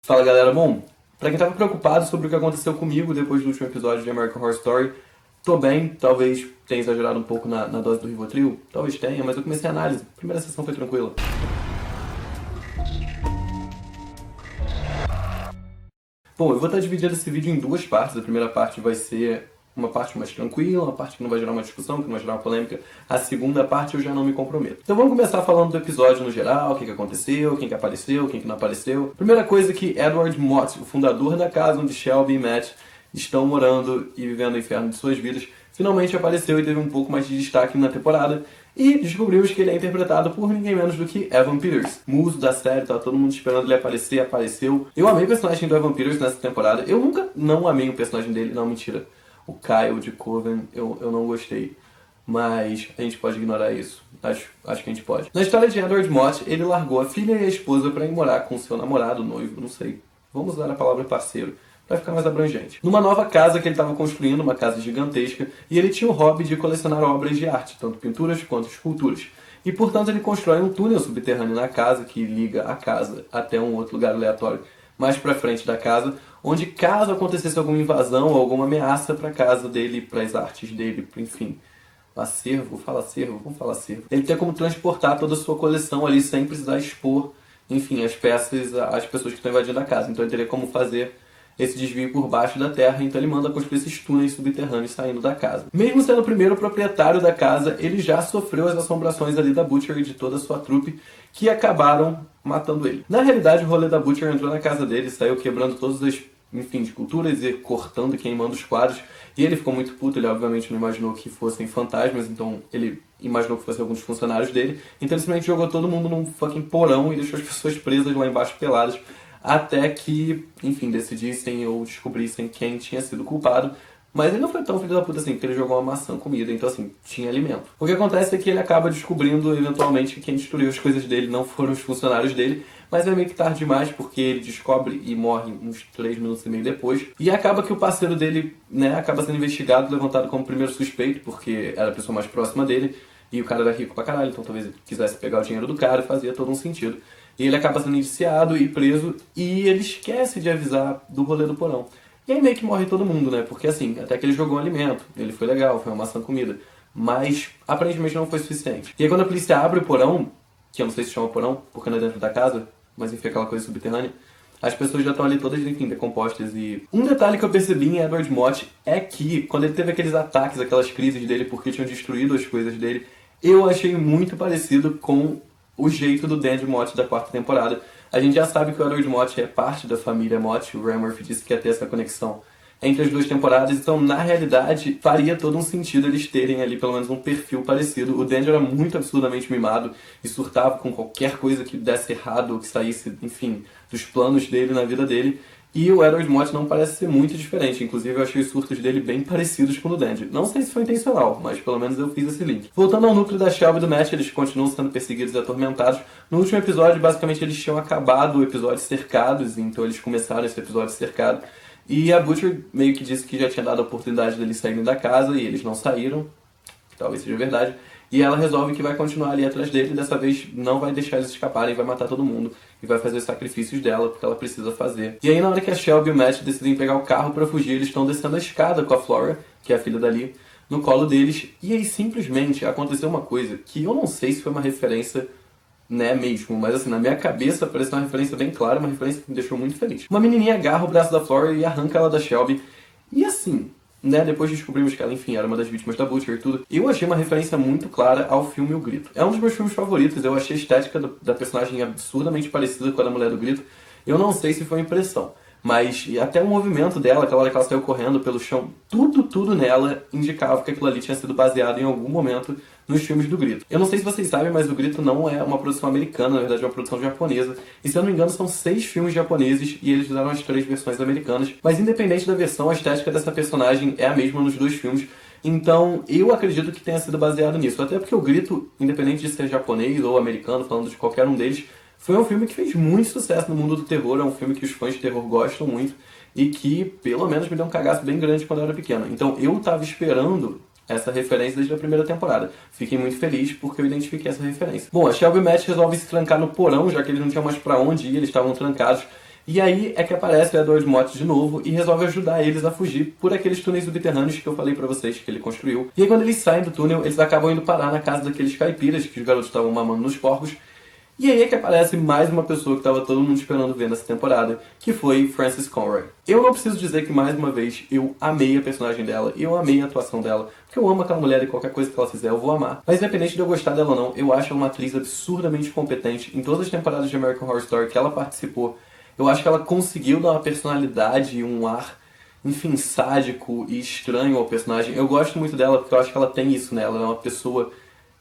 Fala galera, bom, pra quem tava preocupado sobre o que aconteceu comigo depois do último episódio de American Horror Story, tô bem, talvez tenha exagerado um pouco na dose do Rivotril, talvez tenha, mas eu comecei a análise, a primeira sessão foi tranquila. Bom, eu vou estar dividindo esse vídeo em duas partes, a primeira parte vai ser uma parte mais tranquila, uma parte que não vai gerar uma discussão, que não vai gerar uma polêmica. A segunda parte eu já não me comprometo. Então vamos começar falando do episódio no geral, o que aconteceu, quem que apareceu, quem que não apareceu. Primeira coisa é que Edward Mott, o fundador da casa onde Shelby e Matt estão morando e vivendo o inferno de suas vidas, finalmente apareceu e teve um pouco mais de destaque na temporada. E descobrimos que ele é interpretado por ninguém menos do que Evan Peters. Muso da série, tá todo mundo esperando ele aparecer, apareceu. Eu amei o personagem do Evan Peters nessa temporada. Eu nunca não amei o personagem dele, não, mentira. O Kyle de Coven, eu não gostei. Mas a gente pode ignorar isso. Acho que a gente pode. Na história de Edward Mott, ele largou a filha e a esposa pra ir morar com seu namorado, noivo, não sei. Vamos usar a palavra parceiro, pra ficar mais abrangente. Numa nova casa que ele estava construindo, uma casa gigantesca, e ele tinha o hobby de colecionar obras de arte, tanto pinturas quanto esculturas. E, portanto, ele constrói um túnel subterrâneo na casa que liga a casa até um outro lugar aleatório mais pra frente da casa, onde caso acontecesse alguma invasão ou alguma ameaça pra casa dele, pras artes dele, enfim, acervo, fala acervo, vamos falar acervo. Ele tem como transportar toda a sua coleção ali sem precisar expor, enfim, as peças às pessoas que estão invadindo a casa. Então ele teria como fazer esse desvio por baixo da terra, então ele manda construir esses túneis subterrâneos saindo da casa. Mesmo sendo o primeiro proprietário da casa, ele já sofreu as assombrações ali da Butcher e de toda a sua trupe, que acabaram matando ele. Na realidade, o rolê da Butcher entrou na casa dele, saiu quebrando todas as, enfim, esculturas e cortando e queimando os quadros, e ele ficou muito puto, ele obviamente não imaginou que fossem fantasmas, então ele imaginou que fossem alguns funcionários dele, então ele simplesmente jogou todo mundo num fucking porão e deixou as pessoas presas lá embaixo peladas, até que, enfim, decidissem ou descobrissem quem tinha sido culpado. Mas ele não foi tão filho da puta assim, porque ele jogou uma maçã comida, então assim, tinha alimento. O que acontece é que ele acaba descobrindo, eventualmente, que quem destruiu as coisas dele não foram os funcionários dele, mas é meio que tarde demais, porque ele descobre e morre uns 3 minutos e meio depois. E acaba que o parceiro dele, né, acaba sendo investigado, levantado como primeiro suspeito, porque era a pessoa mais próxima dele, e o cara era rico pra caralho, então talvez ele quisesse pegar o dinheiro do cara, fazia todo um sentido. E ele acaba sendo indiciado e preso, e ele esquece de avisar do rolê do porão. E aí meio que morre todo mundo, né? Porque assim, até que ele jogou um alimento, ele foi legal, foi uma maçã comida. Mas aparentemente não foi suficiente. E aí quando a polícia abre o porão, que eu não sei se chama porão, porque não é dentro da casa, mas enfim, aquela coisa subterrânea, as pessoas já estão ali todas, enfim, decompostas. E um detalhe que eu percebi em Edward Mott é que, quando ele teve aqueles ataques, aquelas crises dele porque tinham destruído as coisas dele, eu achei muito parecido com o jeito do Dan Mott da quarta temporada. A gente já sabe que o Edward Mott é parte da família Mott, o Ryan Murphy disse que ia ter essa conexão entre as duas temporadas, então na realidade faria todo um sentido eles terem ali pelo menos um perfil parecido. O Dan era muito absurdamente mimado e surtava com qualquer coisa que desse errado ou que saísse, enfim, dos planos dele na vida dele. E o Edward Mott não parece ser muito diferente, inclusive eu achei os surtos dele bem parecidos com o do Dandy. Não sei se foi intencional, mas pelo menos eu fiz esse link. Voltando ao núcleo da Shelby e do Matt, eles continuam sendo perseguidos e atormentados. No último episódio, basicamente, eles tinham acabado o episódio cercados, então eles começaram esse episódio cercado. E a Butcher meio que disse que já tinha dado a oportunidade deles saírem da casa e eles não saíram, que talvez seja verdade. E ela resolve que vai continuar ali atrás dele, e dessa vez não vai deixar eles escaparem, vai matar todo mundo e vai fazer os sacrifícios dela, porque ela precisa fazer. E aí na hora que a Shelby e o Matt decidem pegar o carro pra fugir, eles estão descendo a escada com a Flora, que é a filha dali, no colo deles, e aí simplesmente aconteceu uma coisa que eu não sei se foi uma referência, né, mesmo, mas assim, na minha cabeça parece uma referência bem clara, uma referência que me deixou muito feliz. Uma menininha agarra o braço da Flora e arranca ela da Shelby, e assim, né, depois descobrimos que ela, enfim, era uma das vítimas da Butcher e tudo. Eu achei uma referência muito clara ao filme O Grito. É um dos meus filmes favoritos, eu achei a estética da personagem absurdamente parecida com a da Mulher do Grito. Eu não sei se foi impressão, mas até o movimento dela, aquela hora que ela saiu correndo pelo chão, tudo nela indicava que aquilo ali tinha sido baseado em algum momento nos filmes do Grito. Eu não sei se vocês sabem, mas o Grito não é uma produção americana, na verdade é uma produção japonesa. E se eu não me engano são 6 filmes japoneses e eles fizeram as 3 versões americanas. Mas independente da versão, a estética dessa personagem é a mesma nos 2 filmes. Então eu acredito que tenha sido baseado nisso. Até porque o Grito, independente de ser japonês ou americano, falando de qualquer um deles, foi um filme que fez muito sucesso no mundo do terror. É um filme que os fãs de terror gostam muito e que pelo menos me deu um cagaço bem grande quando eu era pequeno. Então eu tava esperando essa referência desde a primeira temporada. Fiquei muito feliz porque eu identifiquei essa referência. Bom, a Shelby e o Matt resolvem se trancar no porão, já que eles não tinham mais pra onde ir, eles estavam trancados. E aí é que aparece o Edward Mott de novo e resolve ajudar eles a fugir por aqueles túneis subterrâneos que eu falei pra vocês que ele construiu. E aí quando eles saem do túnel, eles acabam indo parar na casa daqueles caipiras que os garotos estavam mamando nos porcos. E aí é que aparece mais uma pessoa que estava todo mundo esperando ver nessa temporada, que foi Frances Conroy. Eu não preciso dizer que, mais uma vez, eu amei a personagem dela, e eu amei a atuação dela, porque eu amo aquela mulher e qualquer coisa que ela fizer eu vou amar. Mas independente de eu gostar dela ou não, eu acho ela uma atriz absurdamente competente. Em todas as temporadas de American Horror Story que ela participou, eu acho que ela conseguiu dar uma personalidade e um ar, enfim, sádico e estranho ao personagem. Eu gosto muito dela porque eu acho que ela tem isso nela, ela é uma pessoa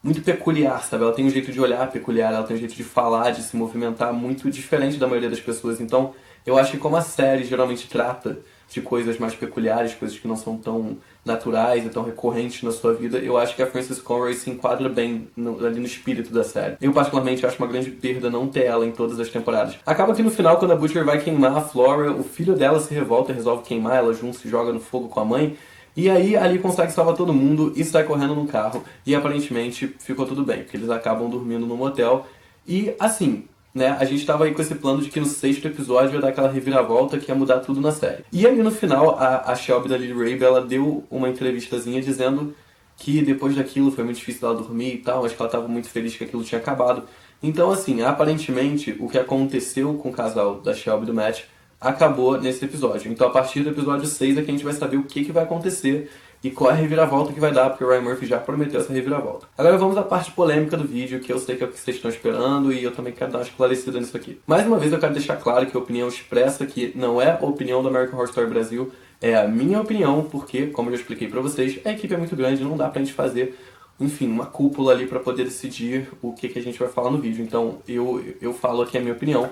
muito peculiar, sabe? Ela tem um jeito de olhar peculiar, ela tem um jeito de falar, de se movimentar muito diferente da maioria das pessoas. Então, eu acho que como a série geralmente trata de coisas mais peculiares, coisas que não são tão naturais e tão recorrentes na sua vida, eu acho que a Frances Conroy se enquadra bem ali no espírito da série. Eu, particularmente, acho uma grande perda não ter ela em todas as temporadas. Acaba que no final, quando a Butcher vai queimar a Flora, o filho dela se revolta e resolve queimar ela junto, se joga no fogo com a mãe. E aí, ali consegue salvar todo mundo e sai correndo no carro. E aparentemente ficou tudo bem, porque eles acabam dormindo no motel. E assim, né, a gente tava aí com esse plano de que no 6º episódio ia dar aquela reviravolta que ia mudar tudo na série. E ali no final, a Shelby da Lily Rabe, ela deu uma entrevistazinha dizendo que depois daquilo foi muito difícil ela dormir e tal, acho que ela tava muito feliz que aquilo tinha acabado. Então assim, aparentemente, o que aconteceu com o casal da Shelby e do Matt acabou nesse episódio. Então a partir do episódio 6 é que a gente vai saber o que vai acontecer e qual é a reviravolta que vai dar, porque o Ryan Murphy já prometeu essa reviravolta. Agora vamos à parte polêmica do vídeo, que eu sei que é o que vocês estão esperando e eu também quero dar uma esclarecida nisso aqui. Mais uma vez eu quero deixar claro que a opinião expressa aqui não é a opinião do American Horror Story Brasil, é a minha opinião, porque, como eu já expliquei pra vocês, a equipe é muito grande, não dá pra gente fazer, enfim, uma cúpula ali pra poder decidir o que a gente vai falar no vídeo. Então eu falo aqui a minha opinião.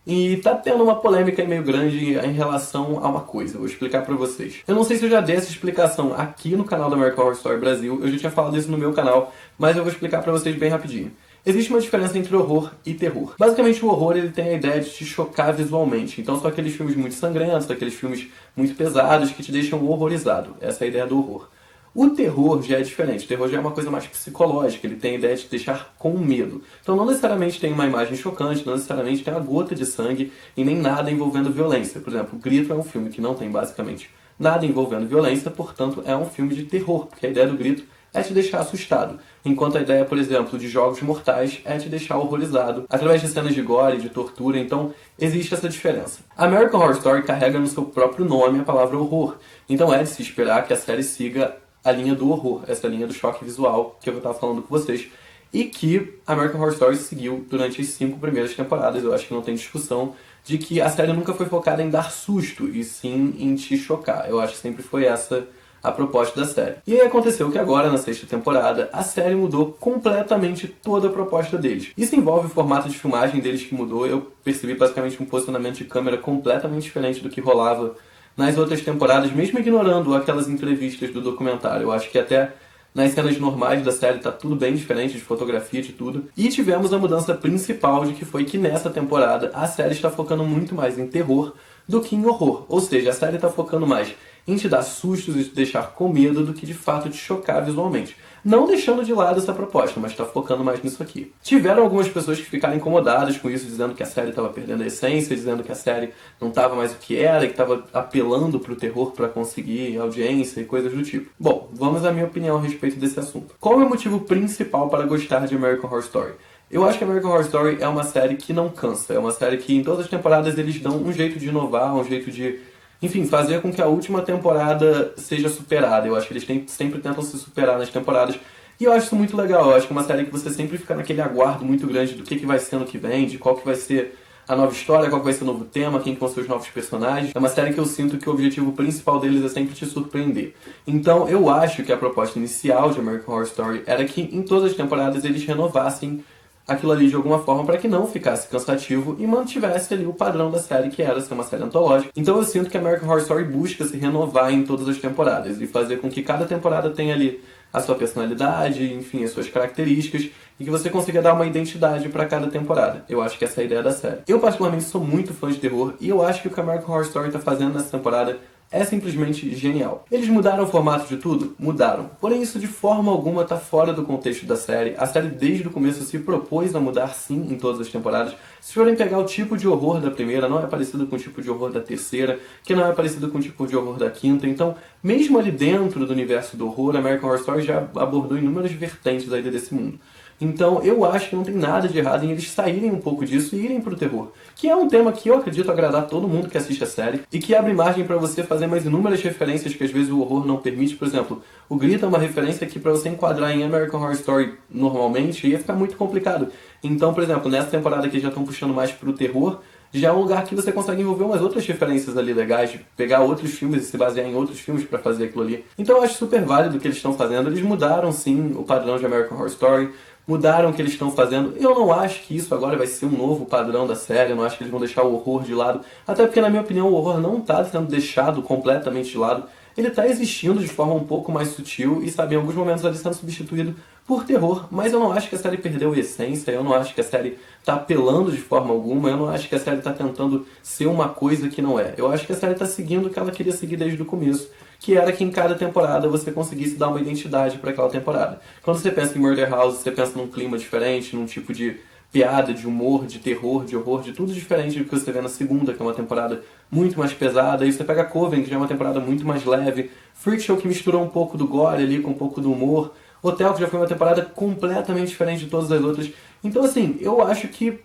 E tá tendo uma polêmica meio grande em relação a uma coisa, vou explicar pra vocês. Eu não sei se eu já dei essa explicação aqui no canal da American Horror Story Brasil, eu já tinha falado isso no meu canal, mas eu vou explicar pra vocês bem rapidinho. Existe uma diferença entre horror e terror. Basicamente o horror ele tem a ideia de te chocar visualmente, então são aqueles filmes muito sangrentos, aqueles filmes muito pesados que te deixam horrorizado. Essa é a ideia do horror. O terror já é diferente, o terror já é uma coisa mais psicológica, ele tem a ideia de te deixar com medo. Então não necessariamente tem uma imagem chocante, não necessariamente tem uma gota de sangue e nem nada envolvendo violência. Por exemplo, o Grito é um filme que não tem basicamente nada envolvendo violência, portanto é um filme de terror, porque a ideia do Grito é te deixar assustado. Enquanto a ideia, por exemplo, de Jogos Mortais é te deixar horrorizado, através de cenas de gore, de tortura, então existe essa diferença. American Horror Story carrega no seu próprio nome a palavra horror, então é de se esperar que a série siga a linha do horror, essa linha do choque visual que eu estava falando com vocês, e que American Horror Story seguiu durante as 5 primeiras temporadas. Eu acho que não tem discussão de que a série nunca foi focada em dar susto, e sim em te chocar. Eu acho que sempre foi essa a proposta da série. E aí aconteceu que agora, na 6ª temporada, a série mudou completamente toda a proposta deles. Isso envolve o formato de filmagem deles que mudou. Eu percebi basicamente um posicionamento de câmera completamente diferente do que rolava nas outras temporadas, mesmo ignorando aquelas entrevistas do documentário. Eu acho que até nas cenas normais da série tá tudo bem diferente, de fotografia, de tudo. E tivemos a mudança principal, de que foi que nessa temporada a série está focando muito mais em terror do que em horror. Ou seja, a série está focando mais em te dar sustos e te deixar com medo do que de fato te chocar visualmente. Não deixando de lado essa proposta, mas está focando mais nisso aqui. Tiveram algumas pessoas que ficaram incomodadas com isso, dizendo que a série estava perdendo a essência, dizendo que a série não estava mais o que era, que estava apelando para o terror para conseguir audiência e coisas do tipo. Bom, vamos à minha opinião a respeito desse assunto. Qual é o motivo principal para gostar de American Horror Story? Eu acho que American Horror Story é uma série que não cansa, é uma série que em todas as temporadas eles dão um jeito de inovar, um jeito de, enfim, fazer com que a última temporada seja superada. Eu acho que eles sempre tentam se superar nas temporadas. E eu acho isso muito legal. Eu acho que é uma série que você sempre fica naquele aguardo muito grande do que vai ser no que vem, de qual que vai ser a nova história, qual que vai ser o novo tema, quem que vão ser os novos personagens. É uma série que eu sinto que o objetivo principal deles é sempre te surpreender. Então eu acho que a proposta inicial de American Horror Story era que em todas as temporadas eles renovassem aquilo ali de alguma forma para que não ficasse cansativo e mantivesse ali o padrão da série, que era ser uma série antológica. Então eu sinto que American Horror Story busca se renovar em todas as temporadas e fazer com que cada temporada tenha ali a sua personalidade, enfim, as suas características, e que você consiga dar uma identidade para cada temporada. Eu acho que essa é a ideia da série. Eu particularmente sou muito fã de terror e eu acho que o que American Horror Story está fazendo nessa temporada é simplesmente genial. Eles mudaram o formato de tudo? Mudaram. Porém, isso de forma alguma está fora do contexto da série. A série desde o começo se propôs a mudar sim em todas as temporadas. Se forem pegar o tipo de horror da primeira, não é parecido com o tipo de horror da terceira, que não é parecido com o tipo de horror da quinta. Então, mesmo ali dentro do universo do horror, American Horror Story já abordou inúmeras vertentes aí desse mundo. Então, eu acho que não tem nada de errado em eles saírem um pouco disso e irem pro terror. Que é um tema que eu acredito agradar todo mundo que assiste a série e que abre margem para você fazer mais inúmeras referências que às vezes o horror não permite. Por exemplo, o grito é uma referência que para você enquadrar em American Horror Story normalmente ia ficar muito complicado. Então, por exemplo, nessa temporada que já estão puxando mais pro terror, já é um lugar que você consegue envolver umas outras referências ali legais, de pegar outros filmes e se basear em outros filmes para fazer aquilo ali. Então eu acho super válido o que eles estão fazendo. Eles mudaram sim o padrão de American Horror Story, mudaram o que eles estão fazendo. Eu não acho que isso agora vai ser um novo padrão da série, eu não acho que eles vão deixar o horror de lado, até porque na minha opinião o horror não está sendo deixado completamente de lado. Ele está existindo de forma um pouco mais sutil e, sabe, em alguns momentos ele sendo substituído por terror, mas eu não acho que a série perdeu a essência, eu não acho que a série está apelando de forma alguma, eu não acho que a série está tentando ser uma coisa que não é. Eu acho que a série está seguindo o que ela queria seguir desde o começo, que era que em cada temporada você conseguisse dar uma identidade para aquela temporada. Quando você pensa em Murder House, você pensa num clima diferente, num tipo de piada, de humor, de terror, de horror, de tudo diferente do que você vê na segunda, que é uma temporada muito mais pesada. Aí você pega Coven, que já é uma temporada muito mais leve. Freak Show, que misturou um pouco do gore ali com um pouco do humor. Hotel, que já foi uma temporada completamente diferente de todas as outras. Então, assim, eu acho que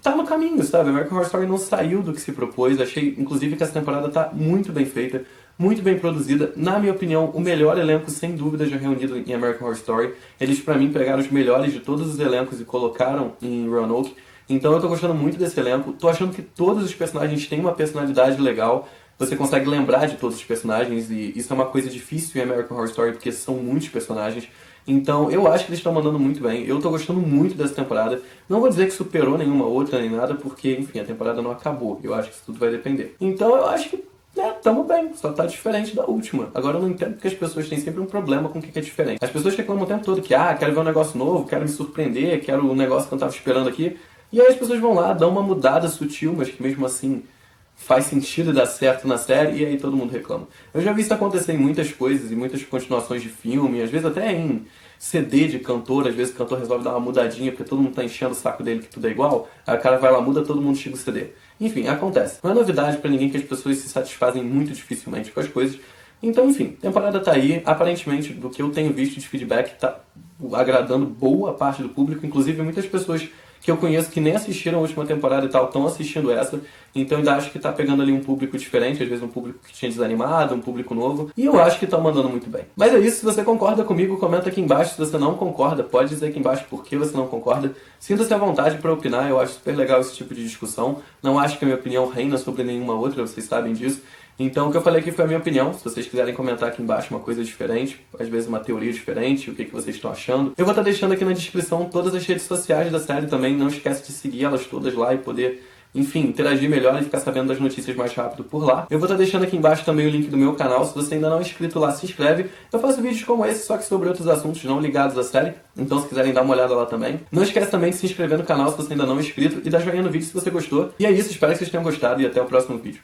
tá no caminho, sabe? American Horror Story não saiu do que se propôs. Achei, inclusive, que essa temporada tá muito bem feita, muito bem produzida. Na minha opinião, o melhor elenco, sem dúvida, já reunido em American Horror Story. Eles, pra mim, pegaram os melhores de todos os elencos e colocaram em Roanoke. Então eu tô gostando muito desse elenco. Tô achando que todos os personagens têm uma personalidade legal. Você consegue lembrar de todos os personagens e isso é uma coisa difícil em American Horror Story porque são muitos personagens. Então eu acho que eles estão mandando muito bem. Eu tô gostando muito dessa temporada. Não vou dizer que superou nenhuma outra nem nada porque, enfim, a temporada não acabou. Eu acho que isso tudo vai depender. Então eu acho que tamo bem, só tá diferente da última. Agora eu não entendo porque as pessoas têm sempre um problema com o que é diferente. As pessoas reclamam o tempo todo que, quero ver um negócio novo, quero me surpreender, quero um negócio que eu não tava esperando aqui. E aí as pessoas vão lá, dão uma mudada sutil, mas que mesmo assim faz sentido e dá certo na série, e aí todo mundo reclama. Eu já vi isso acontecer em muitas coisas, em muitas continuações de filme, às vezes até em CD de cantor, às vezes o cantor resolve dar uma mudadinha porque todo mundo tá enchendo o saco dele que tudo é igual, aí o cara vai lá, muda, todo mundo chega o CD. Enfim, acontece. Não é novidade pra ninguém que as pessoas se satisfazem muito dificilmente com as coisas. Então, enfim, a temporada tá aí. Aparentemente, do que eu tenho visto de feedback, tá agradando boa parte do público. Inclusive, muitas pessoas que eu conheço que nem assistiram a última temporada e tal, estão assistindo essa. Então, ainda acho que tá pegando ali um público diferente, às vezes um público que tinha desanimado, um público novo. E eu acho que estão mandando muito bem. Mas é isso, se você concorda comigo, comenta aqui embaixo. Se você não concorda, pode dizer aqui embaixo por que você não concorda. Sinta-se à vontade para opinar, eu acho super legal esse tipo de discussão. Não acho que a minha opinião reina sobre nenhuma outra, vocês sabem disso. Então, o que eu falei aqui foi a minha opinião. Se vocês quiserem comentar aqui embaixo uma coisa diferente, às vezes uma teoria diferente, o que vocês estão achando. Eu vou estar deixando aqui na descrição todas as redes sociais da série também. Não esquece de seguir elas todas lá e poder, enfim, interagir melhor e ficar sabendo das notícias mais rápido por lá. Eu vou estar deixando aqui embaixo também o link do meu canal. Se você ainda não é inscrito lá, se inscreve. Eu faço vídeos como esse, só que sobre outros assuntos não ligados à série. Então, se quiserem dar uma olhada lá também. Não esquece também de se inscrever no canal se você ainda não é inscrito e dar joinha no vídeo se você gostou. E é isso, espero que vocês tenham gostado e até o próximo vídeo.